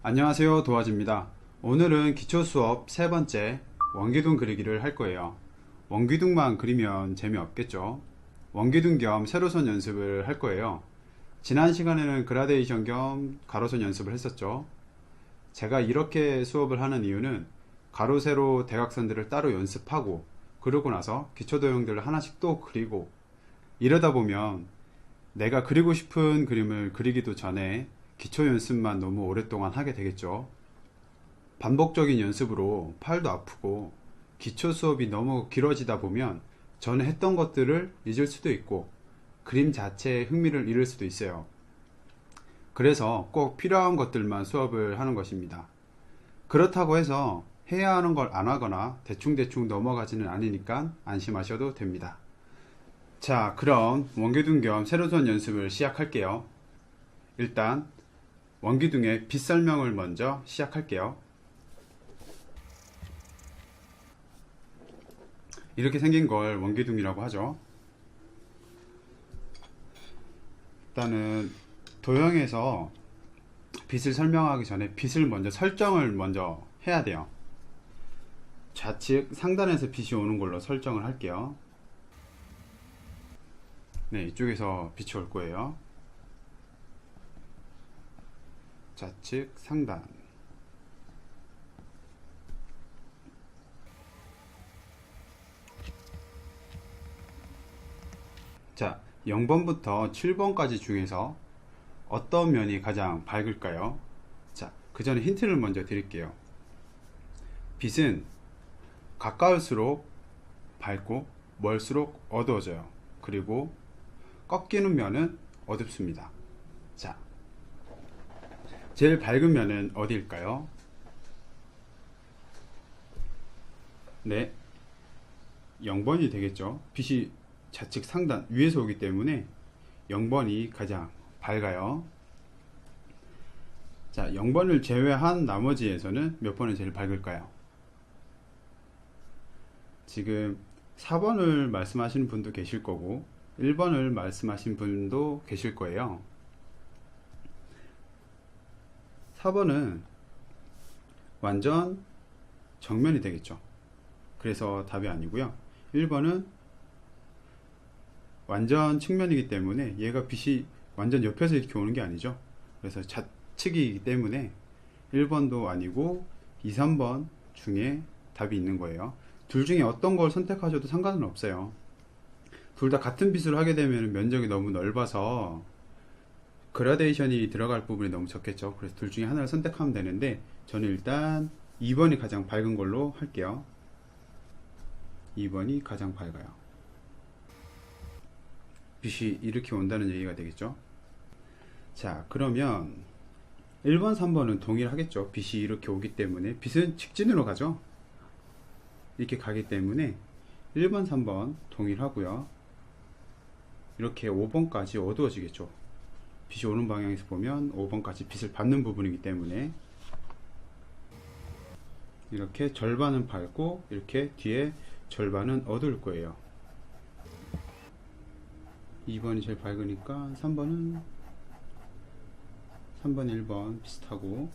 안녕하세요, 도화지입니다. 오늘은 기초수업 세 번째 원기둥 그리기를 할 거예요. 원기둥만 그리면 재미없겠죠. 원기둥 겸 세로선 연습을 할 거예요. 지난 시간에는 그라데이션 겸 가로선 연습을 했었죠. 제가 이렇게 수업을 하는 이유는 가로, 세로, 대각선들을 따로 연습하고 그러고 나서 기초도형들을 하나씩 또 그리고 이러다 보면 내가 그리고 싶은 그림을 그리기도 전에 기초 연습만 너무 오랫동안 하게 되겠죠. 반복적인 연습으로 팔도 아프고 기초 수업이 너무 길어지다 보면 전에 했던 것들을 잊을 수도 있고 그림 자체에 흥미를 잃을 수도 있어요. 그래서 꼭 필요한 것들만 수업을 하는 것입니다. 그렇다고 해서 해야 하는 걸 안 하거나 대충대충 넘어가지는 않으니까 안심하셔도 됩니다. 자, 그럼 원기둥 겸 세로선 연습을 시작할게요. 일단 원기둥의 빛 설명을 먼저 시작할게요. 이렇게 생긴 걸 원기둥이라고 하죠. 일단은 도형에서 빛을 설명하기 전에 빛을 먼저 설정을 먼저 해야 돼요. 좌측 상단에서 빛이 오는 걸로 설정을 할게요. 네, 이쪽에서 빛이 올 거예요. 좌측 상단. 자, 0번부터 7번까지 중에서 어떤 면이 가장 밝을까요? 자, 그 전에 힌트를 먼저 드릴게요. 빛은 가까울수록 밝고 멀수록 어두워져요. 그리고 꺾이는 면은 어둡습니다. 자, 제일 밝은 면은 어디일까요? 네, 0번이 되겠죠. 빛이 좌측 상단 위에서 오기 때문에 0번이 가장 밝아요. 자, 0번을 제외한 나머지에서는 몇 번이 제일 밝을까요? 지금 4번을 말씀하시는 분도 계실 거고 1번을 말씀하신 분도 계실 거예요. 4번은 완전 정면이 되겠죠. 그래서 답이 아니고요. 1번은 완전 측면이기 때문에 얘가 빛이 완전 옆에서 이렇게 오는 게 아니죠. 그래서 좌측이기 때문에 1번도 아니고 2, 3번 중에 답이 있는 거예요. 둘 중에 어떤 걸 선택하셔도 상관은 없어요. 둘 다 같은 빛으로 하게 되면 면적이 너무 넓어서 그라데이션이 들어갈 부분이 너무 적겠죠. 그래서 둘 중에 하나를 선택하면 되는데 저는 일단 2번이 가장 밝은 걸로 할게요. 2번이 가장 밝아요. 빛이 이렇게 온다는 얘기가 되겠죠. 자, 그러면 1번, 3번은 동일하겠죠. 빛이 이렇게 오기 때문에 빛은 직진으로 가죠. 이렇게 가기 때문에 1번, 3번 동일하고요. 이렇게 5번까지 어두워지겠죠. 빛이 오는 방향에서 보면 5번까지 빛을 받는 부분이기 때문에 이렇게 절반은 밝고 이렇게 뒤에 절반은 어두울 거예요. 2번이 제일 밝으니까 3번, 1번 비슷하고,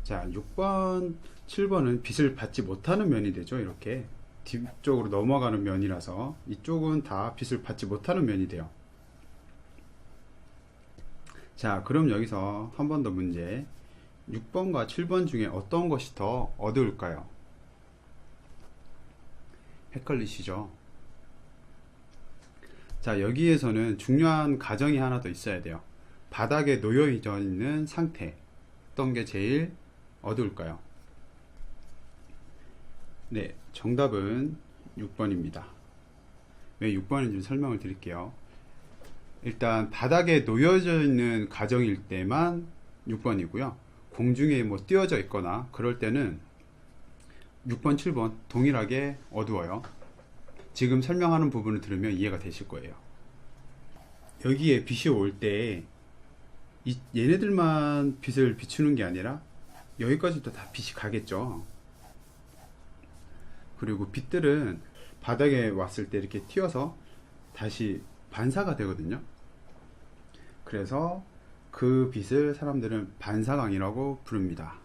자, 6번, 7번은 빛을 받지 못하는 면이 되죠. 이렇게 뒤쪽으로 넘어가는 면이라서 이쪽은 다 빛을 받지 못하는 면이 돼요. 자, 그럼 여기서 한 번 더 문제. 6번과 7번 중에 어떤 것이 더 어두울까요? 헷갈리시죠? 자, 여기에서는 중요한 가정이 하나 더 있어야 돼요. 바닥에 놓여 있는 상태. 어떤 게 제일 어두울까요? 네, 정답은 6번입니다. 왜 6번인지 설명을 드릴게요. 일단 바닥에 놓여져 있는 가정일 때만 6번이고요. 공중에 뭐 띄어져 있거나 그럴 때는 6번, 7번 동일하게 어두워요. 지금 설명하는 부분을 들으면 이해가 되실 거예요. 여기에 빛이 올 때 얘네들만 빛을 비추는 게 아니라 여기까지도 다 빛이 가겠죠. 그리고 빛들은 바닥에 왔을 때 이렇게 튀어서 다시 반사가 되거든요. 그래서 그 빛을 사람들은 반사광이라고 부릅니다.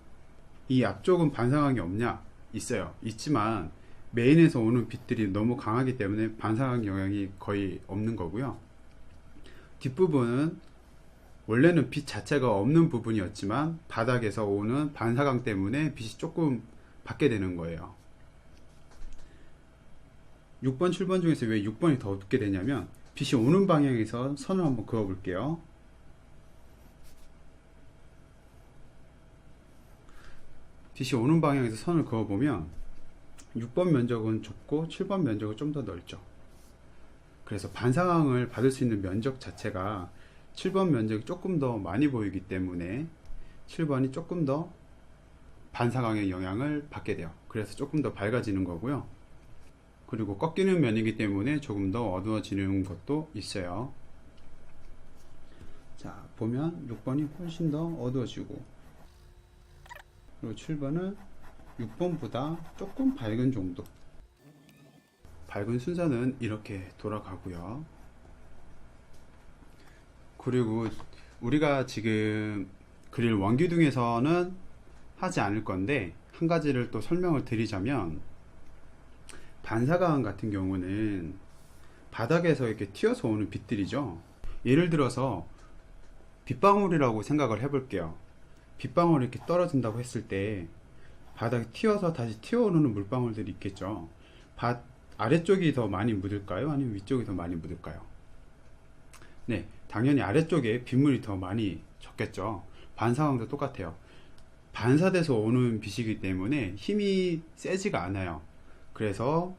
이 앞쪽은 반사광이 없냐? 있어요. 있지만 메인에서 오는 빛들이 너무 강하기 때문에 반사광 영향이 거의 없는 거고요. 뒷부분은 원래는 빛 자체가 없는 부분이었지만 바닥에서 오는 반사광 때문에 빛이 조금 받게 되는 거예요. 6번, 7번 중에서 왜 6번이 더 어둡게 되냐면 빛이 오는 방향에서 선을 한번 그어 볼게요. 빛이 오는 방향에서 선을 그어 보면 6번 면적은 좁고 7번 면적은 좀 더 넓죠. 그래서 반사광을 받을 수 있는 면적 자체가 7번 면적이 조금 더 많이 보이기 때문에 7번이 조금 더 반사광의 영향을 받게 돼요. 그래서 조금 더 밝아지는 거고요. 그리고 꺾이는 면이기 때문에 조금 더 어두워지는 것도 있어요. 자, 보면 6번이 훨씬 더 어두워지고, 그리고 7번은 6번보다 조금 밝은 정도. 밝은 순서는 이렇게 돌아가고요. 그리고 우리가 지금 그릴 원기둥에서는 하지 않을 건데, 한 가지를 또 설명을 드리자면, 반사광 같은 경우는 바닥에서 이렇게 튀어서 오는 빛들이죠. 예를 들어서 빗방울이라고 생각을 해볼게요. 빗방울이 이렇게 떨어진다고 했을 때 바닥에 튀어서 다시 튀어오르는 물방울들이 있겠죠. 아래쪽이 더 많이 묻을까요? 아니면 위쪽이 더 많이 묻을까요? 네, 당연히 아래쪽에 빗물이 더 많이 젖겠죠. 반사광도 똑같아요. 반사돼서 오는 빛이기 때문에 힘이 세지가 않아요. 그래서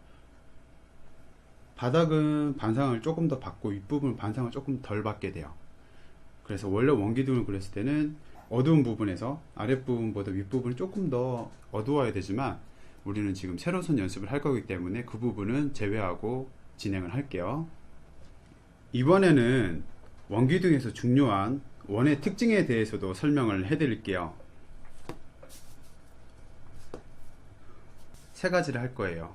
바닥은 반사광을 조금 더 받고 윗부분은 반사광을 조금 덜 받게 돼요. 그래서 원래 원기둥을 그렸을 때는 어두운 부분에서 아랫부분보다 윗부분이 조금 더 어두워야 되지만 우리는 지금 세로선 연습을 할 거기 때문에 그 부분은 제외하고 진행을 할게요. 이번에는 원기둥에서 중요한 원의 특징에 대해서도 설명을 해 드릴게요. 세 가지를 할 거예요.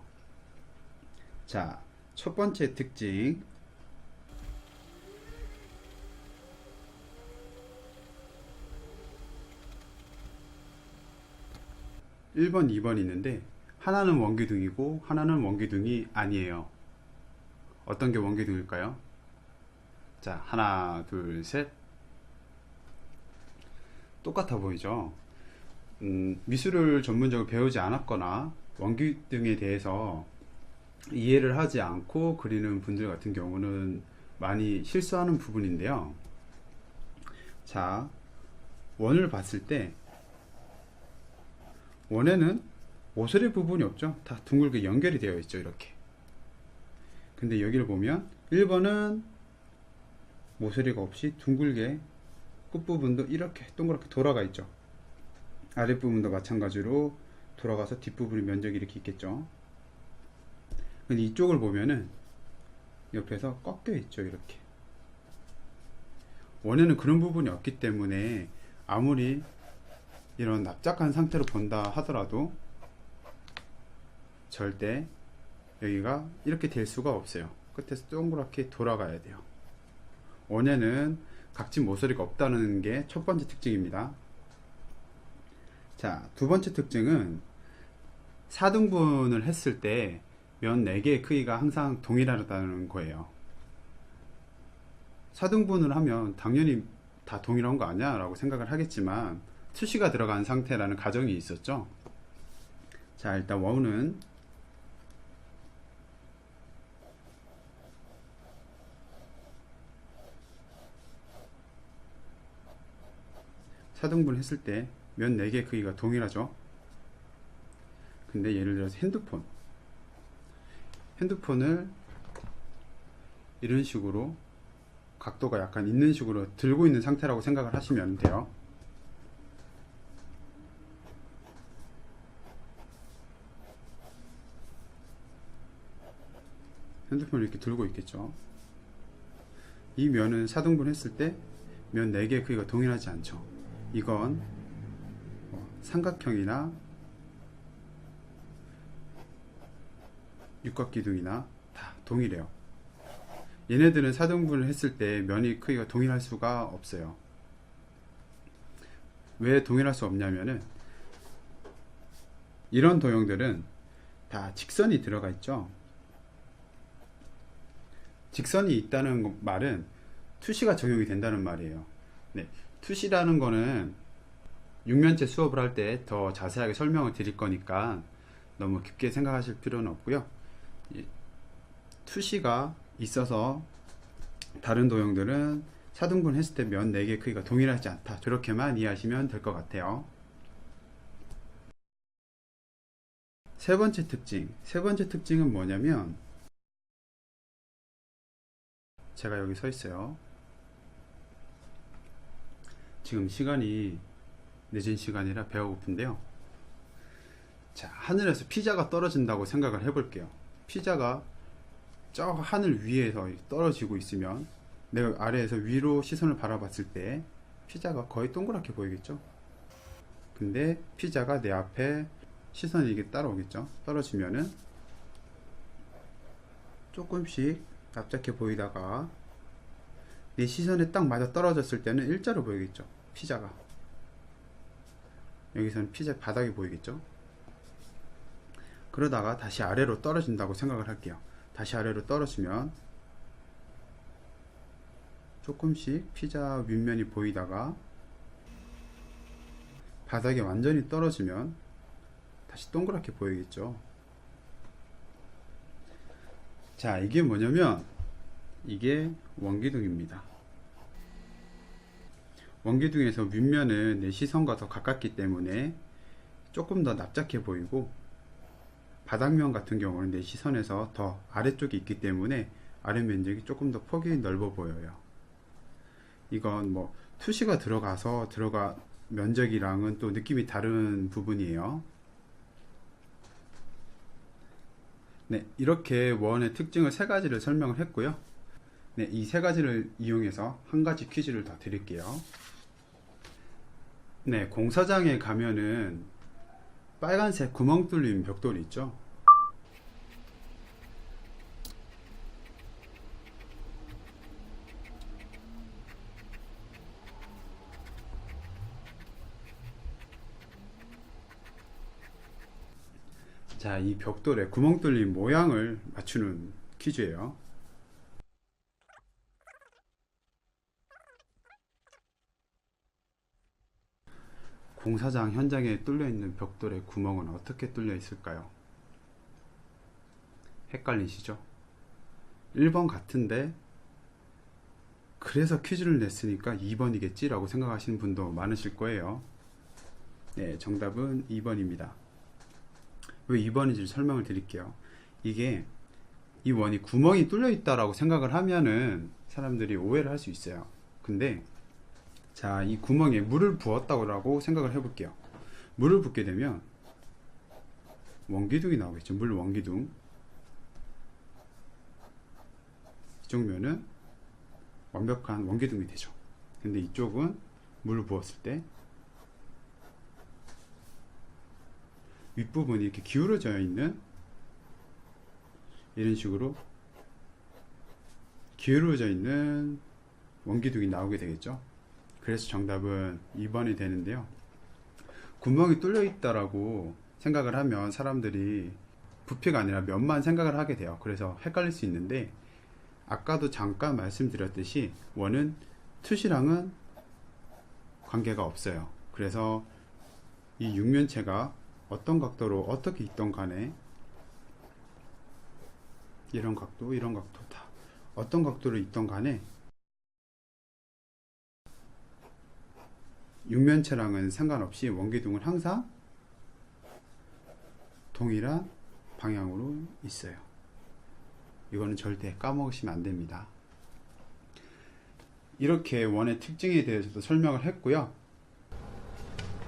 자, 첫 번째 특징. 1번, 2번이 있는데 하나는 원기둥이고 하나는 원기둥이 아니에요. 어떤 게 원기둥일까요? 자, 하나, 둘, 셋. 똑같아 보이죠? 미술을 전문적으로 배우지 않았거나 원기둥에 대해서 이해를 하지 않고 그리는 분들 같은 경우는 많이 실수하는 부분인데요. 자, 원을 봤을 때 원에는 모서리 부분이 없죠. 다 둥글게 연결이 되어 있죠. 이렇게. 근데 여기를 보면 1번은 모서리가 없이 둥글게 끝부분도 이렇게 동그랗게 돌아가 있죠. 아랫부분도 마찬가지로 돌아가서 뒷부분의 면적이 이렇게 있겠죠. 근데 이쪽을 보면은 옆에서 꺾여 있죠. 이렇게. 원에는 그런 부분이 없기 때문에 아무리 이런 납작한 상태로 본다 하더라도 절대 여기가 이렇게 될 수가 없어요. 끝에서 동그랗게 돌아가야 돼요. 원에는 각진 모서리가 없다는 게 첫 번째 특징입니다. 자, 두 번째 특징은 4등분을 했을 때 면 4개의 크기가 항상 동일하다는 거예요. 4등분을 하면 당연히 다 동일한 거 아니야? 라고 생각을 하겠지만 투시가 들어간 상태라는 가정이 있었죠. 자, 일단 원은 4등분 했을 때 면 4개의 크기가 동일하죠. 근데 예를 들어서 핸드폰을 이런 식으로 각도가 약간 있는 식으로 들고 있는 상태라고 생각을 하시면 돼요. 핸드폰을 이렇게 들고 있겠죠. 이 면은 4등분 했을 때 면 4개의 크기가 동일하지 않죠. 이건 삼각형이나 육각기둥이나 다 동일해요. 얘네들은 4등분을 했을 때 면의 크기가 동일할 수가 없어요. 왜 동일할 수 없냐면은 이런 도형들은 다 직선이 들어가 있죠. 직선이 있다는 말은 투시가 적용이 된다는 말이에요. 네, 투시라는 거는 6년째 수업을 할 때 더 자세하게 설명을 드릴 거니까 너무 깊게 생각하실 필요는 없고요. 투시가 있어서 다른 도형들은 사등분 했을 때 면 4개 크기가 동일하지 않다, 저렇게만 이해하시면 될 것 같아요. 세 번째 특징은 뭐냐면, 제가 여기 서 있어요. 지금 시간이 늦은 시간이라 배가 고픈데요. 자, 하늘에서 피자가 떨어진다고 생각을 해볼게요. 피자가 저 하늘 위에서 떨어지고 있으면 내가 아래에서 위로 시선을 바라봤을 때 피자가 거의 동그랗게 보이겠죠. 근데 피자가 내 앞에 시선이 이게 따라오겠죠. 떨어지면은 조금씩 납작해 보이다가 내 시선에 딱 맞아 떨어졌을 때는 일자로 보이겠죠. 피자가 여기서는 피자 바닥이 보이겠죠. 그러다가 다시 아래로 떨어진다고 생각을 할게요. 다시 아래로 떨어지면 조금씩 피자 윗면이 보이다가 바닥에 완전히 떨어지면 다시 동그랗게 보이겠죠. 자, 이게 뭐냐면 이게 원기둥입니다. 원기둥에서 윗면은 내 시선과 더 가깝기 때문에 조금 더 납작해 보이고, 바닥면 같은 경우는 내 시선에서 더 아래쪽에 있기 때문에 아래 면적이 조금 더 폭이 넓어 보여요. 이건 뭐 투시가 들어가 면적이랑은 또 느낌이 다른 부분이에요. 네, 이렇게 원의 특징을 세 가지를 설명을 했고요. 네, 이 세 가지를 이용해서 한 가지 퀴즈를 더 드릴게요. 네, 공사장에 가면은 빨간색 구멍 뚫린 벽돌이 있죠. 자, 이 벽돌에 구멍 뚫린 모양을 맞추는 퀴즈예요. 공사장 현장에 뚫려 있는 벽돌의 구멍은 어떻게 뚫려 있을까요? 헷갈리시죠? 1번 같은데 그래서 퀴즈를 냈으니까 2번이겠지 라고 생각하시는 분도 많으실 거예요. 네, 정답은 2번입니다. 왜 2번인지 설명을 드릴게요. 이게 이 원이 구멍이 뚫려 있다라고 생각을 하면은 사람들이 오해를 할 수 있어요. 근데 자, 이 구멍에 물을 부었다고 생각을 해볼게요. 물을 붓게 되면 원기둥이 나오겠죠. 물 원기둥. 이쪽 면은 완벽한 원기둥이 되죠. 근데 이쪽은 물을 부었을 때 윗부분이 이렇게 기울어져 있는, 이런 식으로 기울어져 있는 원기둥이 나오게 되겠죠. 그래서 정답은 2번이 되는데요. 구멍이 뚫려 있다라고 생각을 하면 사람들이 부피가 아니라 면만 생각을 하게 돼요. 그래서 헷갈릴 수 있는데, 아까도 잠깐 말씀드렸듯이 원은 투시랑은 관계가 없어요. 그래서 이 육면체가 어떤 각도로 어떻게 있던 간에, 이런 각도 다 어떤 각도로 있던 간에 육면체랑은 상관없이 원기둥은 항상 동일한 방향으로 있어요. 이거는 절대 까먹으시면 안 됩니다. 이렇게 원의 특징에 대해서도 설명을 했고요.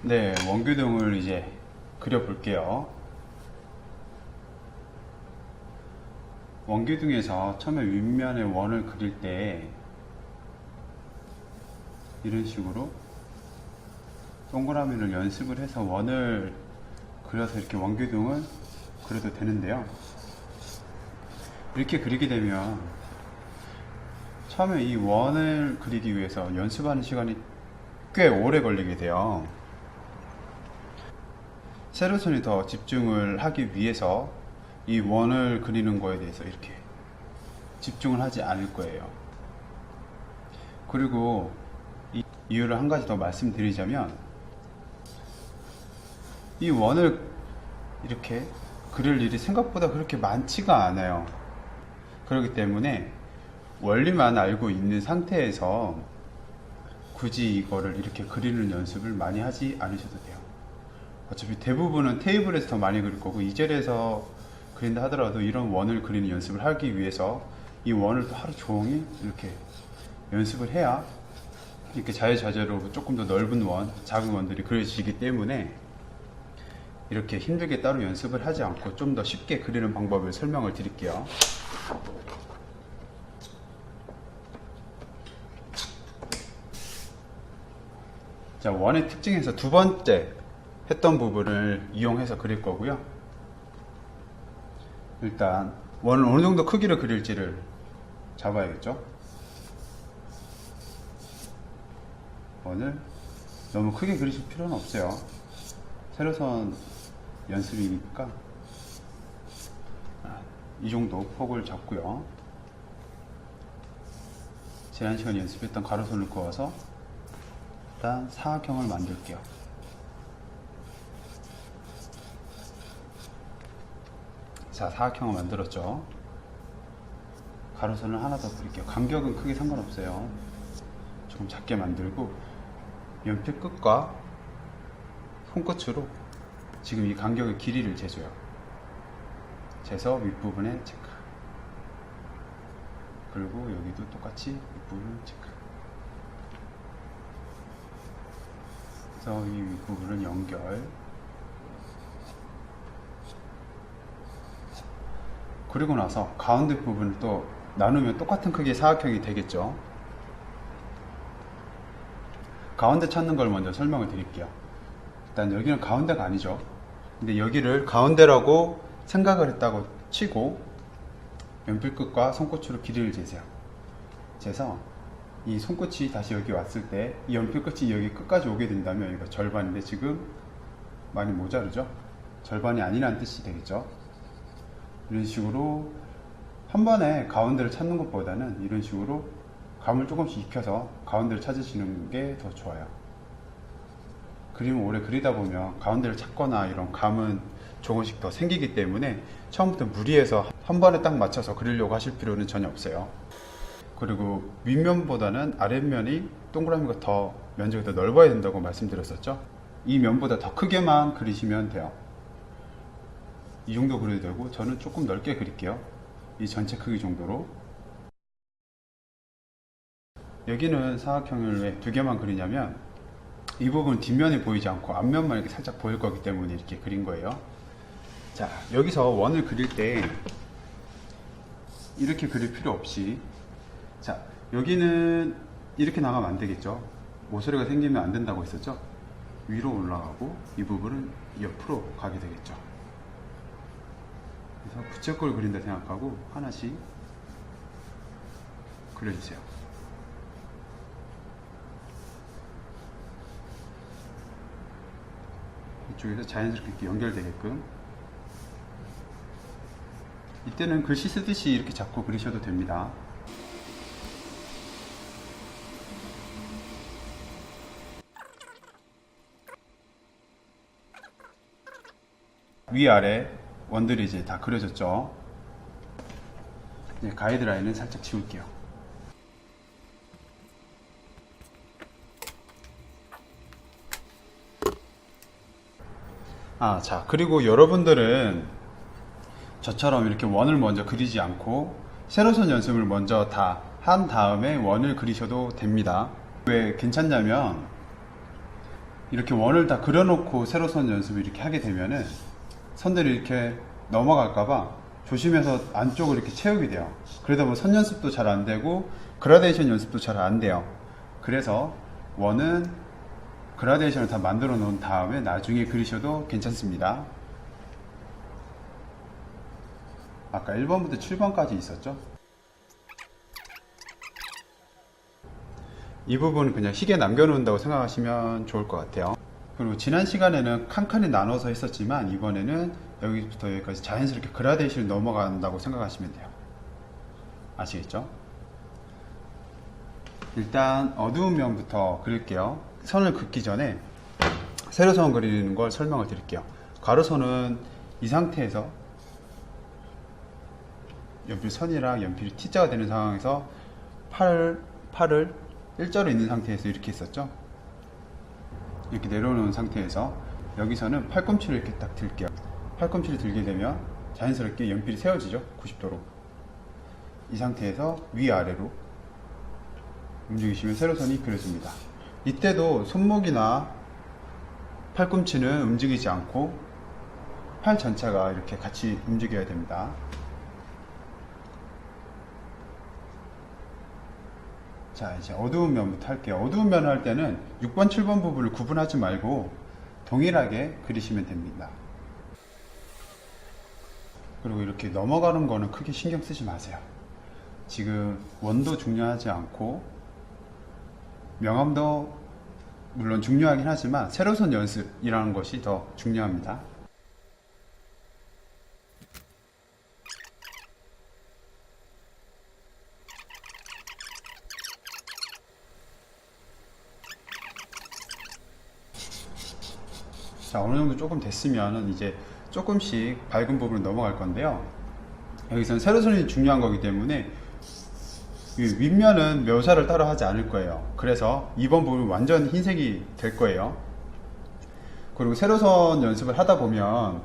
네, 원기둥을 이제 그려볼게요. 원기둥에서 처음에 윗면에 원을 그릴 때 이런 식으로 동그라미를 연습을 해서 원을 그려서 이렇게 원기둥을 그려도 되는데요. 이렇게 그리게 되면 처음에 이 원을 그리기 위해서 연습하는 시간이 꽤 오래 걸리게 돼요. 세로선이 더 집중을 하기 위해서 이 원을 그리는 거에 대해서 이렇게 집중을 하지 않을 거예요. 그리고 이 이유를 한 가지 더 말씀드리자면, 이 원을 이렇게 그릴 일이 생각보다 그렇게 많지가 않아요. 그렇기 때문에 원리만 알고 있는 상태에서 굳이 이거를 이렇게 그리는 연습을 많이 하지 않으셔도 돼요. 어차피 대부분은 테이블에서 더 많이 그릴 거고, 이젤에서 그린다 하더라도 이런 원을 그리는 연습을 하기 위해서 이 원을 또 하루 종일 이렇게 연습을 해야 이렇게 자유자재로 조금 더 넓은 원, 작은 원들이 그려지기 때문에, 이렇게 힘들게 따로 연습을 하지 않고 좀 더 쉽게 그리는 방법을 설명을 드릴게요. 자, 원의 특징에서 두 번째 했던 부분을 이용해서 그릴 거고요. 일단 원을 어느 정도 크기를 그릴지를 잡아야겠죠. 원을 너무 크게 그리실 필요는 없어요. 세로선 연습이니까 이 정도 폭을 잡고요. 지난 시간에 연습했던 가로선을 그어서 일단 사각형을 만들게요. 자, 사각형을 만들었죠. 가로선을 하나 더 그릴게요. 간격은 크게 상관없어요. 조금 작게 만들고, 연필 끝과 손끝으로 지금 이 간격의 길이를 재줘요. 재서 윗부분에 체크, 그리고 여기도 똑같이 윗부분 체크. 그래서 이 윗부분은 연결. 그리고 나서 가운데 부분을 또 나누면 똑같은 크기의 사각형이 되겠죠. 가운데 찾는 걸 먼저 설명을 드릴게요. 일단 여기는 가운데가 아니죠. 근데 여기를 가운데라고 생각을 했다고 치고, 연필 끝과 손끝으로 길이를 재세요. 재서 이 손끝이 다시 여기 왔을 때 이 연필 끝이 여기 끝까지 오게 된다면 이거 절반인데 지금 많이 모자르죠. 절반이 아니라는 뜻이 되겠죠. 이런 식으로 한 번에 가운데를 찾는 것보다는 이런 식으로 감을 조금씩 익혀서 가운데를 찾으시는 게 더 좋아요. 그림을 오래 그리다 보면 가운데를 찾거나 이런 감은 조금씩 더 생기기 때문에 처음부터 무리해서 한 번에 딱 맞춰서 그리려고 하실 필요는 전혀 없어요. 그리고 윗면보다는 아랫면이 동그라미가 더 면적이 더 넓어야 된다고 말씀드렸었죠. 이 면보다 더 크게만 그리시면 돼요. 이 정도 그려도 되고, 저는 조금 넓게 그릴게요. 이 전체 크기 정도로. 여기는 사각형을 왜 두 개만 그리냐면, 이 부분 뒷면이 보이지 않고 앞면만 이렇게 살짝 보일 거기 때문에 이렇게 그린 거예요. 자, 여기서 원을 그릴 때 이렇게 그릴 필요 없이, 자, 여기는 이렇게 나가면 안 되겠죠. 모서리가 생기면 안 된다고 했었죠. 위로 올라가고 이 부분은 옆으로 가게 되겠죠. 그래서 부채꼴 그린다 생각하고 하나씩 그려주세요. 이쪽에서 자연스럽게 이렇게 연결되게끔. 이때는 글씨 쓰듯이 이렇게 잡고 그리셔도 됩니다. 위아래 원들이 이제 다 그려졌죠. 이제 가이드라인은 살짝 지울게요. 자, 그리고 여러분들은 저처럼 이렇게 원을 먼저 그리지 않고 세로선 연습을 먼저 다 한 다음에 원을 그리셔도 됩니다. 왜 괜찮냐면, 이렇게 원을 다 그려놓고 세로선 연습을 이렇게 하게 되면은 선들이 이렇게 넘어갈까봐 조심해서 안쪽을 이렇게 채우게 돼요. 그러다 보면 선 연습도 잘 안 되고 그라데이션 연습도 잘 안 돼요. 그래서 원은 그라데이션을 다 만들어 놓은 다음에 나중에 그리셔도 괜찮습니다. 아까 1번부터 7번까지 있었죠. 이 부분은 그냥 시계 남겨놓는다고 생각하시면 좋을 것 같아요. 그리고 지난 시간에는 칸칸이 나눠서 했었지만 이번에는 여기부터 여기까지 자연스럽게 그라데이션이 넘어간다고 생각하시면 돼요. 아시겠죠? 일단 어두운 면부터 그릴게요. 선을 긋기 전에 세로선 그리는 걸 설명을 드릴게요. 가로선은 이 상태에서 연필 선이랑 연필이 T자가 되는 상황에서 팔을 일자로 있는 상태에서 이렇게 했었죠. 이렇게 내려놓은 상태에서 여기서는 팔꿈치를 이렇게 딱 들게요. 팔꿈치를 들게 되면 자연스럽게 연필이 세워지죠. 90도로. 이 상태에서 위아래로 움직이시면 세로선이 그려집니다. 이때도 손목이나 팔꿈치는 움직이지 않고 팔 전체가 이렇게 같이 움직여야 됩니다. 자, 이제 어두운 면부터 할게요. 어두운 면을 할 때는 6번, 7번 부분을 구분하지 말고 동일하게 그리시면 됩니다. 그리고 이렇게 넘어가는 거는 크게 신경 쓰지 마세요. 지금 원도 중요하지 않고 명암도 물론 중요하긴 하지만 세로선 연습이라는 것이 더 중요합니다. 자, 어느 정도 조금 됐으면 이제 조금씩 밝은 부분으로 넘어갈 건데요. 여기서는 세로선이 중요한 거기 때문에 윗면은 묘사를 따로 하지 않을 거예요. 그래서 이번 부분은 완전 흰색이 될 거예요. 그리고 세로선 연습을 하다 보면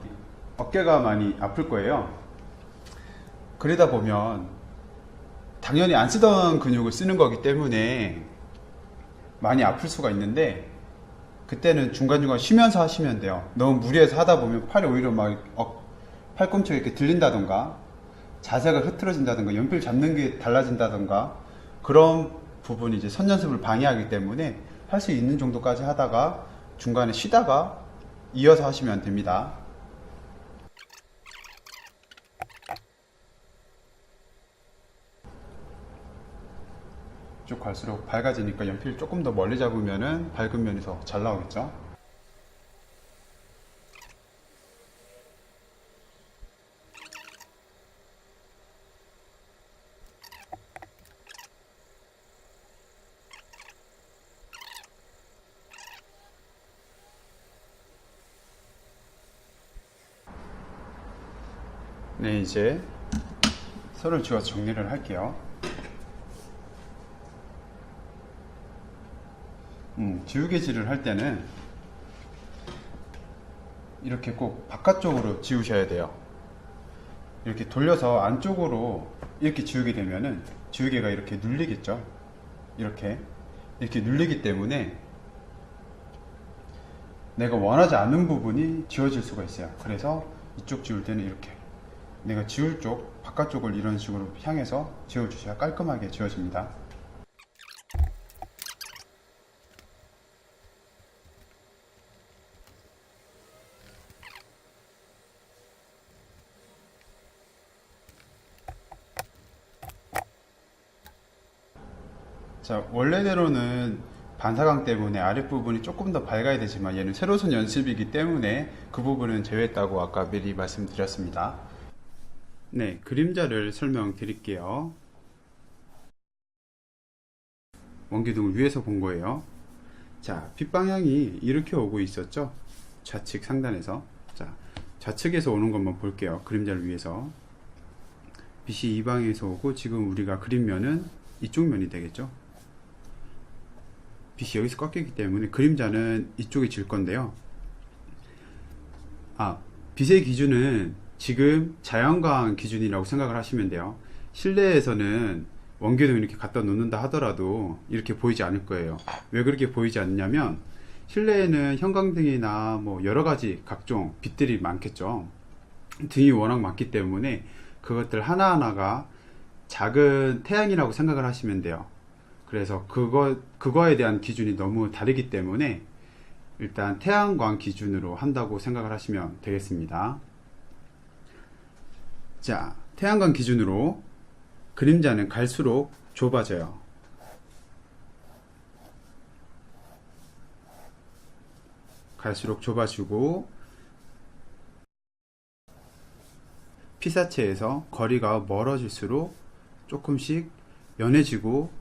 어깨가 많이 아플 거예요. 그러다 보면 당연히 안 쓰던 근육을 쓰는 거기 때문에 많이 아플 수가 있는데 그때는 중간중간 쉬면서 하시면 돼요. 너무 무리해서 하다 보면 팔이 오히려 막 팔꿈치가 이렇게 들린다던가 자세가 흐트러진다던가 연필 잡는 게 달라진다던가 그런 부분이 이제 선 연습을 방해하기 때문에 할 수 있는 정도까지 하다가 중간에 쉬다가 이어서 하시면 됩니다. 쭉 갈수록 밝아지니까 연필 조금 더 멀리 잡으면은 밝은 면이 더 잘 나오겠죠. 네, 이제 선을 지워서 정리를 할게요. 지우개질을 할 때는 이렇게 꼭 바깥쪽으로 지우셔야 돼요. 이렇게 돌려서 안쪽으로 이렇게 지우게 되면은 지우개가 이렇게 눌리겠죠. 이렇게 눌리기 때문에 내가 원하지 않는 부분이 지워질 수가 있어요. 그래서 이쪽 지울 때는 이렇게 내가 지울 쪽 바깥쪽을 이런 식으로 향해서 지워주셔야 깔끔하게 지워집니다. 자, 원래대로는 반사광 때문에 아랫부분이 조금 더 밝아야 되지만 얘는 세로선 연습이기 때문에 그 부분은 제외했다고 아까 미리 말씀드렸습니다. 네, 그림자를 설명드릴게요. 원기둥을 위에서 본 거예요. 자, 빛 방향이 이렇게 오고 있었죠? 좌측 상단에서. 자, 좌측에서 오는 것만 볼게요. 그림자를 위해서. 빛이 이 방향에서 오고 지금 우리가 그린 면은 이쪽 면이 되겠죠? 빛이 여기서 꺾이기 때문에 그림자는 이쪽에 질 건데요. 빛의 기준은 지금 자연광 기준이라고 생각을 하시면 돼요. 실내에서는 원기둥 이렇게 갖다 놓는다 하더라도 이렇게 보이지 않을 거예요. 왜 그렇게 보이지 않냐면 실내에는 형광등이나 뭐 여러가지 각종 빛들이 많겠죠. 등이 워낙 많기 때문에 그것들 하나하나가 작은 태양이라고 생각을 하시면 돼요. 그래서 그거에 대한 기준이 너무 다르기 때문에 일단 태양광 기준으로 한다고 생각을 하시면 되겠습니다. 자, 태양광 기준으로 그림자는 갈수록 좁아져요. 갈수록 좁아지고 피사체에서 거리가 멀어질수록 조금씩 연해지고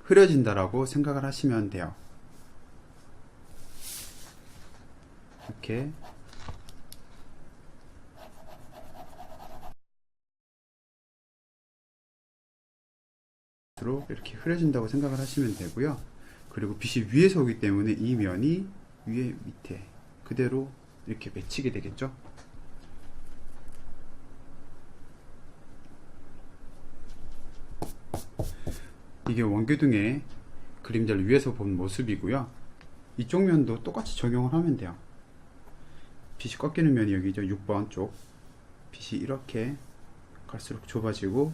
흐려진다라고 생각을 하시면 돼요. 이렇게 이렇게 흐려진다고 생각을 하시면 되고요. 그리고 빛이 위에서 오기 때문에 이 면이 위에 밑에 그대로 이렇게 맺히게 되겠죠. 이게 원기둥의 그림자를 위에서 본 모습이고요. 이쪽 면도 똑같이 적용을 하면 돼요. 빛이 꺾이는 면이 여기죠. 6번 쪽. 빛이 이렇게 갈수록 좁아지고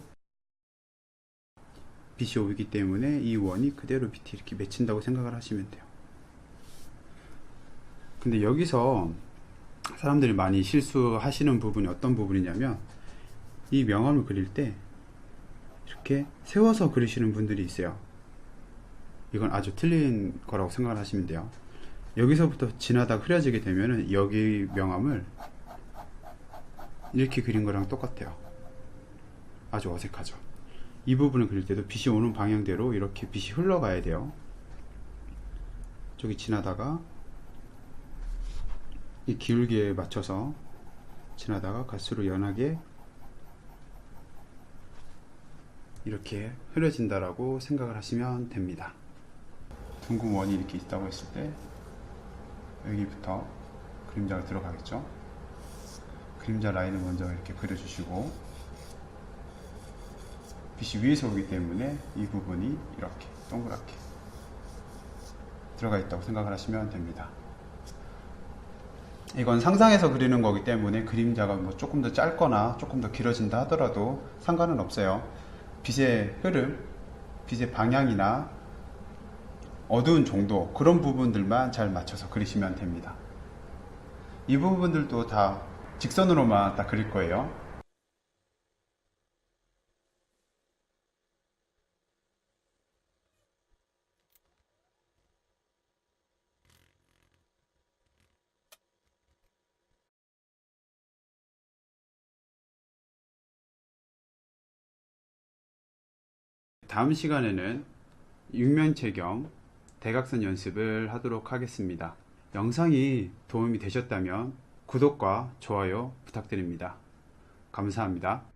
빛이 오기 때문에 이 원이 그대로 밑에 이렇게 맺힌다고 생각을 하시면 돼요. 근데 여기서 사람들이 많이 실수하시는 부분이 어떤 부분이냐면 이 명암을 그릴 때 이렇게 세워서 그리시는 분들이 있어요. 이건 아주 틀린 거라고 생각을 하시면 돼요. 여기서부터 지나다가 흐려지게 되면은 여기 명암을 이렇게 그린 거랑 똑같아요. 아주 어색하죠. 이 부분을 그릴 때도 빛이 오는 방향대로 이렇게 빛이 흘러가야 돼요. 저기 지나다가 이 기울기에 맞춰서 지나다가 갈수록 연하게 이렇게 흐려진다라고 생각을 하시면 됩니다. 둥근 원이 이렇게 있다고 했을 때 여기부터 그림자가 들어가겠죠. 그림자 라인을 먼저 이렇게 그려주시고 빛이 위에서 오기 때문에 이 부분이 이렇게 동그랗게 들어가 있다고 생각을 하시면 됩니다. 이건 상상해서 그리는 거기 때문에 그림자가 뭐 조금 더 짧거나 조금 더 길어진다 하더라도 상관은 없어요. 빛의 흐름, 빛의 방향이나 어두운 정도 그런 부분들만 잘 맞춰서 그리시면 됩니다. 이 부분들도 다 직선으로만 딱 그릴 거예요. 다음 시간에는 육면체 겸 대각선 연습을 하도록 하겠습니다. 영상이 도움이 되셨다면 구독과 좋아요 부탁드립니다. 감사합니다.